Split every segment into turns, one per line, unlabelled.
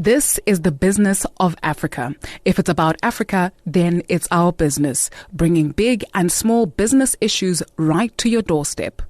This is the business of Africa. If it's about Africa, then it's our business, bringing big and small business issues right to your doorstep.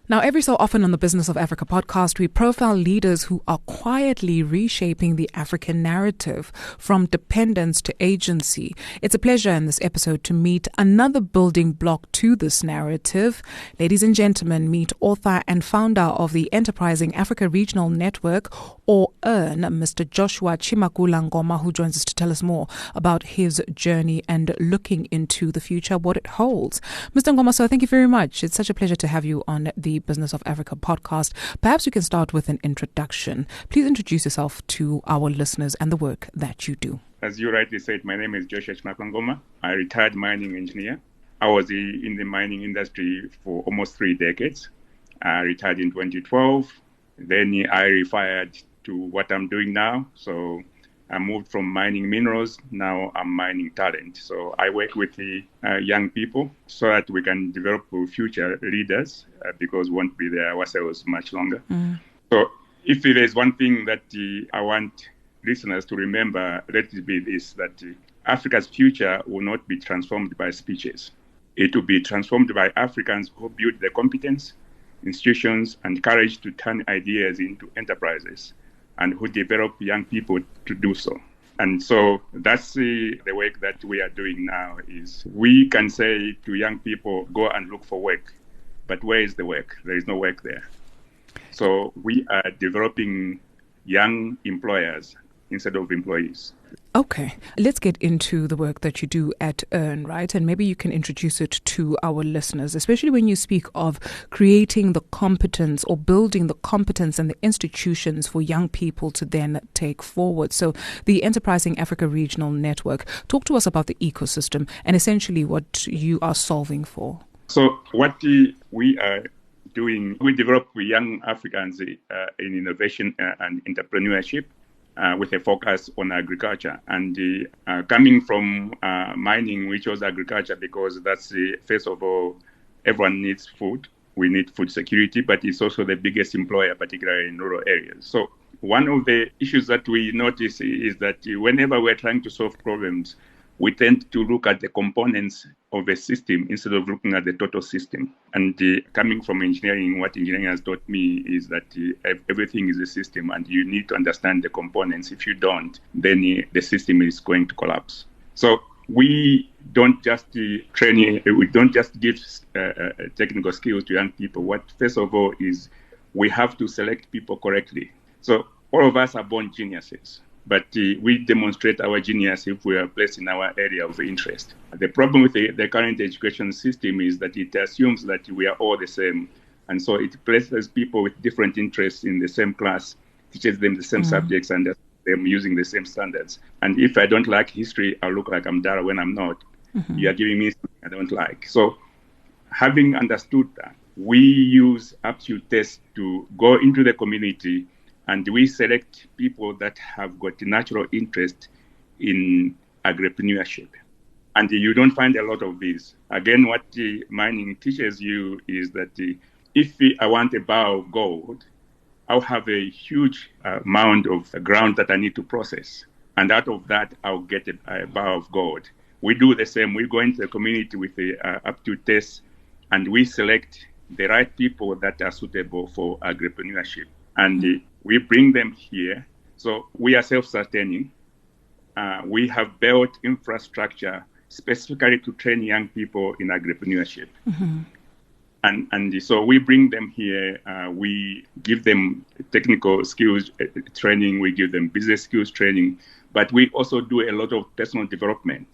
Now, every so often on the Business of Africa podcast, we profile leaders who are quietly reshaping the African narrative from dependence to agency. It's a pleasure in this episode to meet another building block to this narrative. Ladies and gentlemen, meet author and founder of the Enterprising Africa Regional Network, or EARN, Mr. Joshua Chimakula, who joins us to tell us more about his journey and looking into the future, what it holds. Mr. Ngoma, so thank you very much. It's such a pleasure to have you on the Business of Africa podcast. Perhaps we can start with an introduction. Please introduce yourself to our listeners and the work that you do.
As you rightly said, my name is Joshua Chimakula. I'm a retired mining engineer. I was in the mining industry for almost 3 decades. I retired in 2012. Then I retired to what I'm doing now. So I moved from mining minerals. Now I'm mining talent. So I work with the young people so that we can develop future leaders because we won't be there ourselves much longer. So if there's one thing that I want listeners to remember, let it be this, that Africa's future will not be transformed by speeches. It will be transformed by Africans who build the competence, institutions, and courage to turn ideas into enterprises, and who develop young people to do so. And so that's the work that we are doing now. Is we can say to young people, go and look for work. But where is the work? There is no work there. So we are developing young employers instead of employees.
Okay, let's get into the work that you do at EARN, right? And maybe you can introduce it to our listeners, especially when you speak of creating the competence or building the competence and the institutions for young people to then take forward. So the Enterprising Africa Regional Network, talk to us about the ecosystem and essentially what you are solving for.
So what we are doing, we develop young Africans in innovation and entrepreneurship. With a focus on agriculture and coming from mining, which was agriculture, because that's first of all, everyone needs food. We need food security, but it's also the biggest employer, particularly in rural areas. So one of the issues that we notice is that whenever we're trying to solve problems, we tend to look at the components of a system instead of looking at the total system. And coming from engineering, what engineering has taught me is that everything is a system and you need to understand the components. If you don't, then the system is going to collapse. So we don't just train, we don't just give technical skills to young people. What first of all is we have to select people correctly. So all of us are born geniuses. But we demonstrate our genius if we are placed in our area of interest. The problem with the current education system is that it assumes that we are all the same. And so it places people with different interests in the same class, teaches them the same subjects, and them using the same standards. And if I don't like history, I'll look like I'm Dara when I'm not. You are giving me something I don't like. So having understood that, we use aptitude tests to go into the community and we select people that have got a natural interest in agripreneurship. And you don't find a lot of these. Again, what the mining teaches you is that if I want a bar of gold, I'll have a huge amount of ground that I need to process. And out of that, I'll get a bar of gold. We do the same. We go into the community with the aptitude tests, and we select the right people that are suitable for agripreneurship. And we bring them here. So we are self-sustaining. We have built infrastructure specifically to train young people in agripreneurship. And so we bring them here. We give them technical skills training. We give them business skills training. But we also do a lot of personal development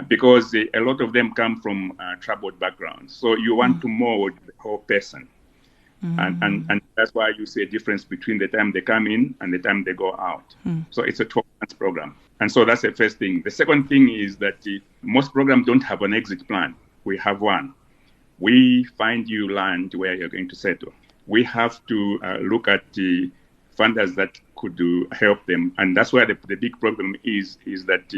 because a lot of them come from troubled backgrounds. So you want to mold the whole person. And that's why you see a difference between the time they come in and the time they go out. So it's a 12-month program. And so that's the first thing. The second thing is that most programs don't have an exit plan. We have one. We find you land where you're going to settle. We have to look at the funders that could help them. And that's where the big problem is that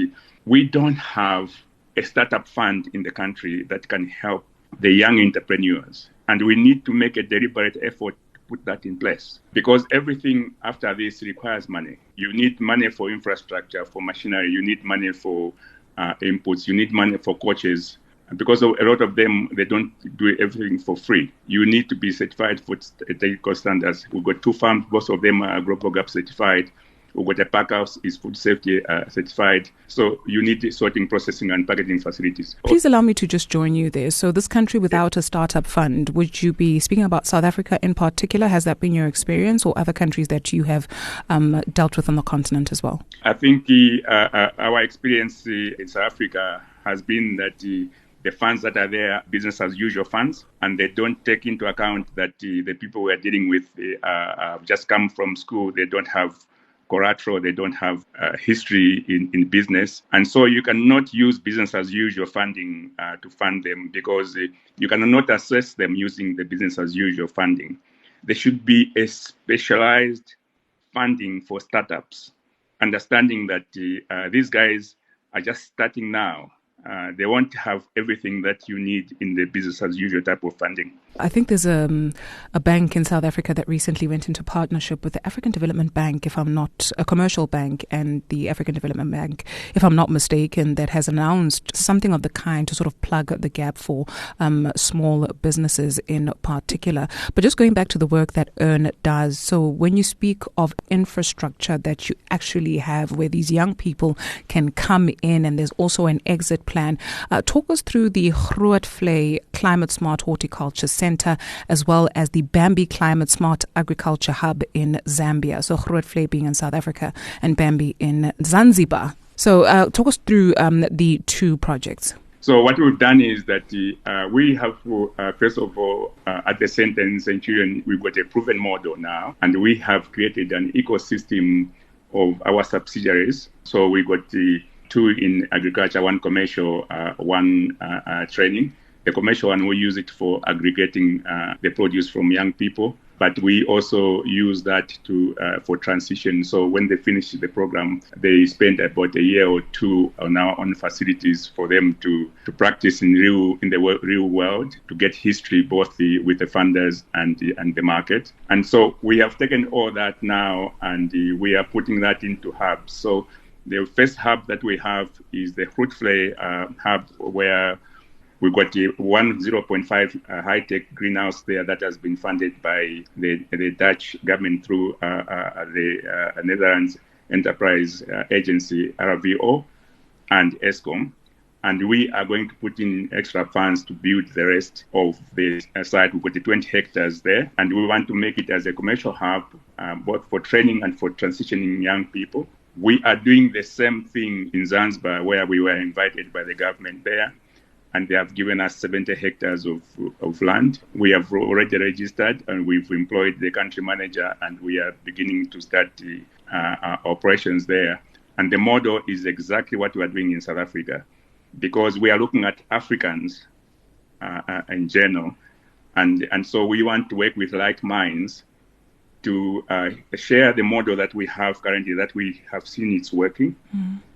we don't have a startup fund in the country that can help the young entrepreneurs. And we need to make a deliberate effort to put that in place, because everything after this requires money. You need money for infrastructure, for machinery. You need money for inputs. You need money for coaches. Because a lot of them, they don't do everything for free. You need to be certified for technical standards. We've got 2 farms, both of them are Global Gap certified. We've got a pack house, is food safety certified. So you need sorting, processing, and packaging facilities.
Please allow me to just join you there. So this country without a startup fund, would you be speaking about South Africa in particular? Has that been your experience, or other countries that you have dealt with on the continent as well?
I think our experience in South Africa has been that the funds that are there, business as usual funds, and they don't take into account that the people we are dealing with just come from school. They don't have collateral, they don't have history in business. And so you cannot use business as usual funding to fund them, because you cannot assess them using the business as usual funding. There should be a specialized funding for startups, understanding that these guys are just starting now. They won't have everything that you need in the business as usual type of funding.
I think there's a bank in South Africa that recently went into partnership with the African Development Bank, if I'm not, a commercial bank, and the African Development Bank, if I'm not mistaken, that has announced something of the kind to sort of plug the gap for small businesses in particular. But just going back to the work that EARN does, so when you speak of infrastructure that you actually have where these young people can come in, and there's also an exit plan, talk us through the Groottvlei Climate Smart Horticulture Center, as well as the Bambi Climate Smart Agriculture Hub in Zambia. So Groottvlei being in South Africa and Bambi in Zanzibar. So talk us through the 2 projects.
So what we've done is that we have, first of all, at the center in Centurion, we've got a proven model now, and we have created an ecosystem of our subsidiaries. So we got the 2 in agriculture, 1 commercial, 1 training. The commercial one, we use it for aggregating the produce from young people, but we also use that for transition. So when they finish the program, they spend about a year or 2 on our own facilities for them to practice in the real world, to get history both with the funders and the market. And so we have taken all that now, and we are putting that into hubs. So the first hub that we have is the Groottvlei hub, where we've got the 0.5 high-tech greenhouse there that has been funded by the Dutch government through the Netherlands Enterprise Agency, RVO, and ESCOM. And we are going to put in extra funds to build the rest of the site. We've got the 20 hectares there, and we want to make it as a commercial hub, both for training and for transitioning young people. We are doing the same thing in Zanzibar, where we were invited by the government there, and they have given us 70 hectares of land. We have already registered, and we've employed the country manager, and we are beginning to start the operations there. And the model is exactly what we are doing in South Africa, because we are looking at Africans in general, and so we want to work with like minds to share the model that we have currently, that we have seen it's working,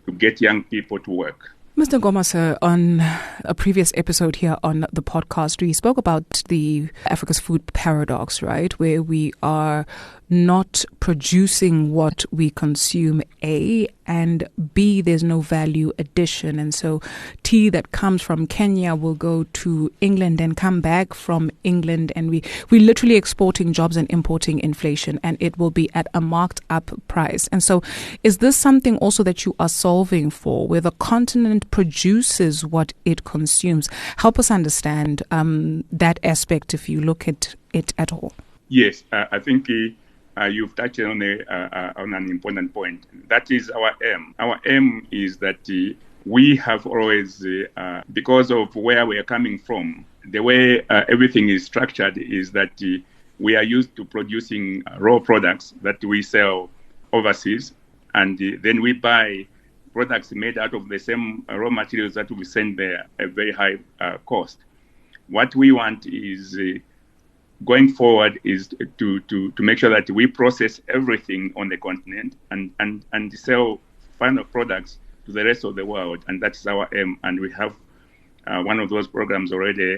to get young people to work.
Mr. Ngomase, on a previous episode here on the podcast, we spoke about the Africa's food paradox, right? Where we are not producing what we consume, A, and B, there's no value addition. And so tea that comes from Kenya will go to England and come back from England. And we're literally exporting jobs and importing inflation, and it will be at a marked up price. And so is this something also that you are solving for, where the continent produces what it consumes? Help us understand that aspect, if you look at it at all.
Yes, I think you've touched on an important point. That is our aim. Our aim is that we have always, because of where we are coming from, the way everything is structured is that we are used to producing raw products that we sell overseas, and then we buy products made out of the same raw materials that we send there at a very high cost. What we want is going forward is to make sure that we process everything on the continent and sell final products to the rest of the world, and that's our aim. And we have one of those programs already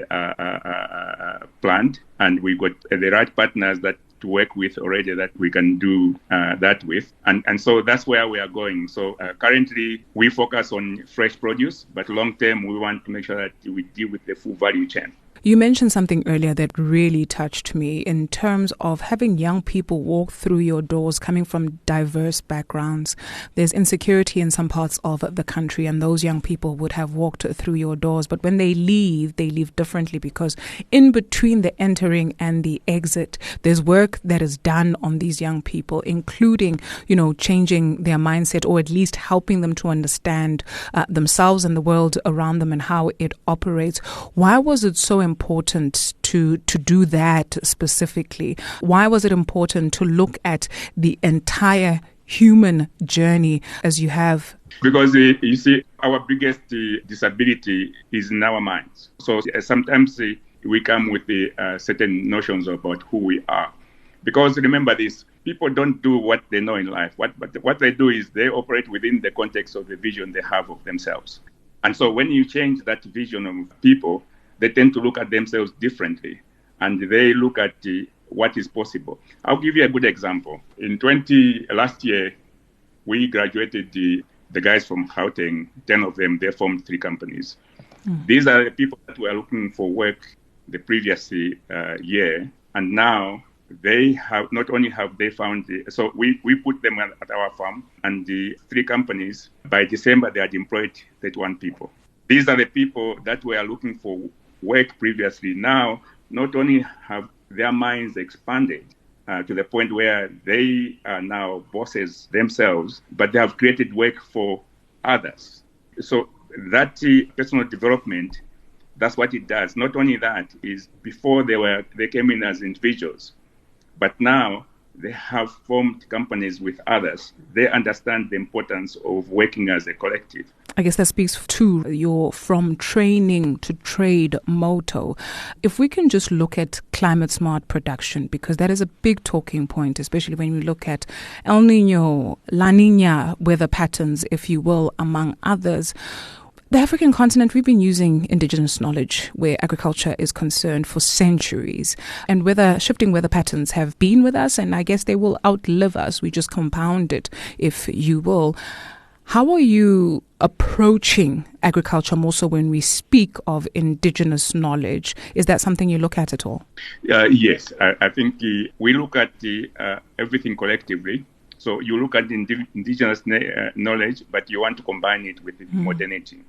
planned, and we got the right partners that to work with already that we can do that with. And so that's where we are going. So currently we focus on fresh produce, but long term we want to make sure that we deal with the full value chain.
You mentioned something earlier that really touched me in terms of having young people walk through your doors coming from diverse backgrounds. There's insecurity in some parts of the country, and those young people would have walked through your doors. But when they leave differently, because in between the entering and the exit, there's work that is done on these young people, including, changing their mindset, or at least helping them to understand themselves and the world around them and how it operates. Why was it so important to do that specifically? Why was it important to look at the entire human journey as you have?
Because you see, our biggest disability is in our minds. So sometimes we come with certain notions about who we are. Because remember this, people don't do what they know in life. What they do is they operate within the context of the vision they have of themselves. And so when you change that vision of people, they tend to look at themselves differently, and they look at what is possible. I'll give you a good example. Last year, we graduated the guys from Gauteng, 10 of them, they formed 3 companies. These are the people that were looking for work the previous year, and now they have not only have they found so we put them at our farm, and the 3 companies, by December, they had employed 31 people. These are the people that were looking for work previously. Now, not only have their minds expanded to the point where they are now bosses themselves, but they have created work for others. So that personal development, that's what it does. Not only that, is before they came in as individuals, but now they have formed companies with others. They understand the importance of working as a collective.
I guess that speaks to your from training to trade motto. If we can just look at climate smart production, because that is a big talking point, especially when we look at El Nino, La Nina weather patterns, if you will, among others. The African continent, we've been using indigenous knowledge where agriculture is concerned for centuries. And shifting weather patterns have been with us, and I guess they will outlive us. We just compound it, if you will. How are you approaching agriculture more so when we speak of indigenous knowledge? Is that something you look at all?
Yes, I think we look at everything collectively. So you look at the indigenous knowledge, but you want to combine it with modernity.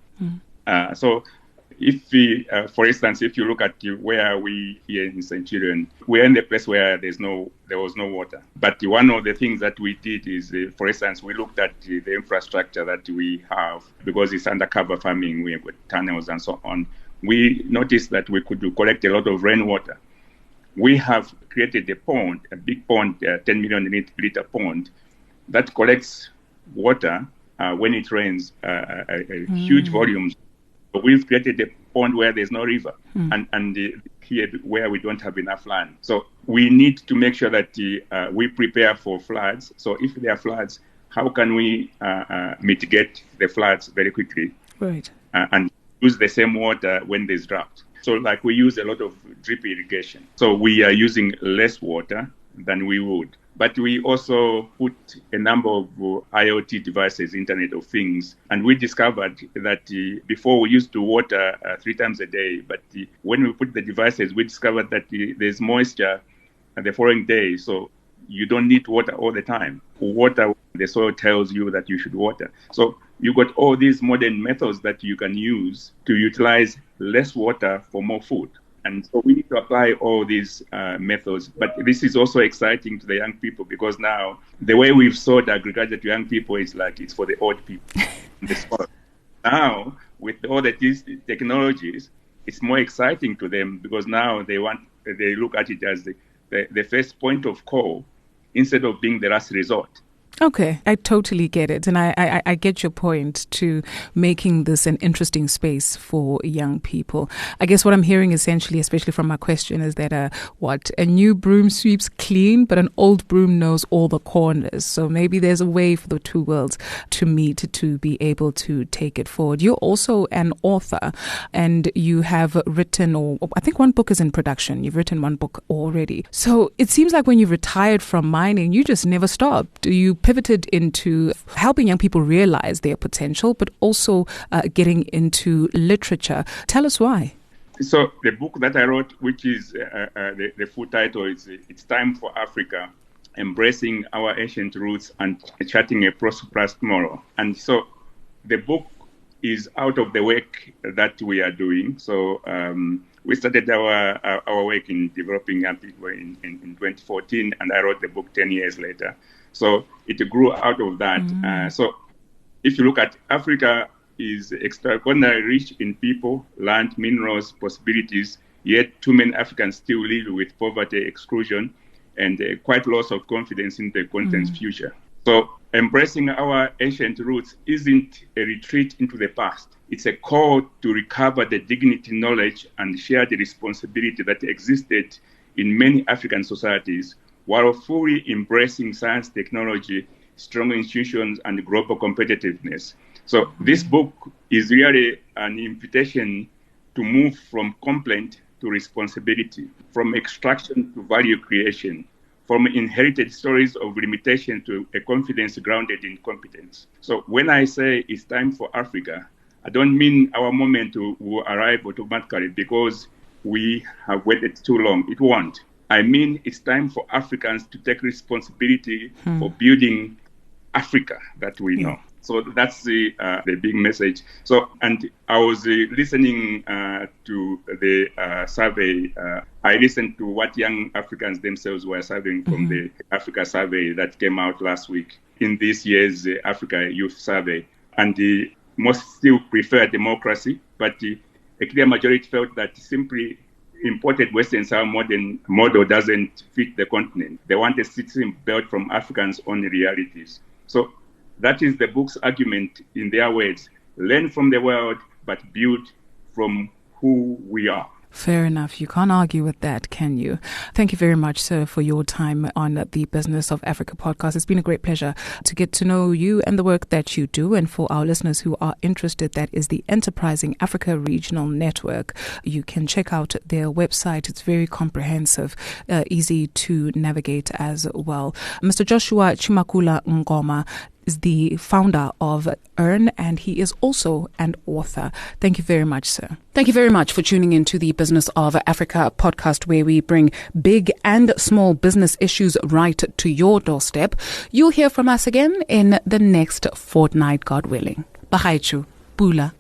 So if for instance, if you look at where we here in Centurion, we're in the place where there was no water. But one of the things that we did is, for instance, we looked at the infrastructure that we have, because it's undercover farming, we have got tunnels and so on. We noticed that we could collect a lot of rainwater. We have created a big pond, 10 million liter pond, that collects water when it rains, huge volumes. So we've created a pond where there's no river, and here where we don't have enough land. So we need to make sure that we prepare for floods. So if there are floods, how can we mitigate the floods very quickly?
Right.
And use the same water when there's drought. So like we use a lot of drip irrigation. So we are using less water than we would. But we also put a number of IoT devices, Internet of Things, and we discovered that before we used to water 3 times a day, but when we put the devices, we discovered that there's moisture the following day, so you don't need water all the time. Water, the soil tells you that you should water. So you got all these modern methods that you can use to utilize less water for more food. And so we need to apply all these methods. But this is also exciting to the young people, because now the way we've sold agriculture to young people is like it's for the old people. Now, with all these technologies, it's more exciting to them, because now they look at it as the first point of call instead of being the last resort.
Okay, I totally get it. And I get your point to making this an interesting space for young people. I guess what I'm hearing essentially, especially from my question, is that a new broom sweeps clean, but an old broom knows all the corners. So maybe there's a way for the two worlds to meet to be able to take it forward. You're also an author, and you have written, or I think one book is in production. You've written one book already. So it seems like when you retired from mining, you just never stopped. You pivoted into helping young people realize their potential, but also getting into literature. Tell us why.
So the book that I wrote, which is the full title, is It's Time for Africa, Embracing Our Ancient Roots and Charting a Prosperous Tomorrow. And so the book is out of the work that we are doing. So we started our work in developing young people in 2014, and I wrote the book 10 years later. So it grew out of that. So if you look at Africa, is extraordinarily rich in people, land, minerals, possibilities, yet too many Africans still live with poverty, exclusion, and quite loss of confidence in the continent's future. So embracing our ancient roots isn't a retreat into the past. It's a call to recover the dignity, knowledge, and share the responsibility that existed in many African societies, while fully embracing science, technology, strong institutions, and global competitiveness. So this book is really an invitation to move from complaint to responsibility, from extraction to value creation, from inherited stories of limitation to a confidence grounded in competence. So when I say it's time for Africa, I don't mean our moment will arrive automatically because we have waited too long. It won't. I mean, it's time for Africans to take responsibility for building Africa that we know. So that's the big message. So, and I was listening to the survey. I listened to what young Africans themselves were surveying from the Africa survey that came out last week in this year's Africa Youth Survey. And most still prefer democracy, but a clear majority felt that simply imported Western style modern model doesn't fit the continent. They want a system built from Africans' own realities. So that is the book's argument in their words. Learn from the world, but build from who we are.
Fair enough. You can't argue with that, can you? Thank you very much, sir, for your time on the Business of Africa podcast. It's been a great pleasure to get to know you and the work that you do. And for our listeners who are interested, that is the Enterprising Africa Regional Network. You can check out their website. It's very comprehensive, easy to navigate as well. Mr. Joshua Chimakula Ngoma is the founder of EARN, and he is also an author. Thank you very much, sir. Thank you very much for tuning in to the Business of Africa podcast, where we bring big and small business issues right to your doorstep. You'll hear from us again in the next fortnight, God willing. Bahaichu. Bula.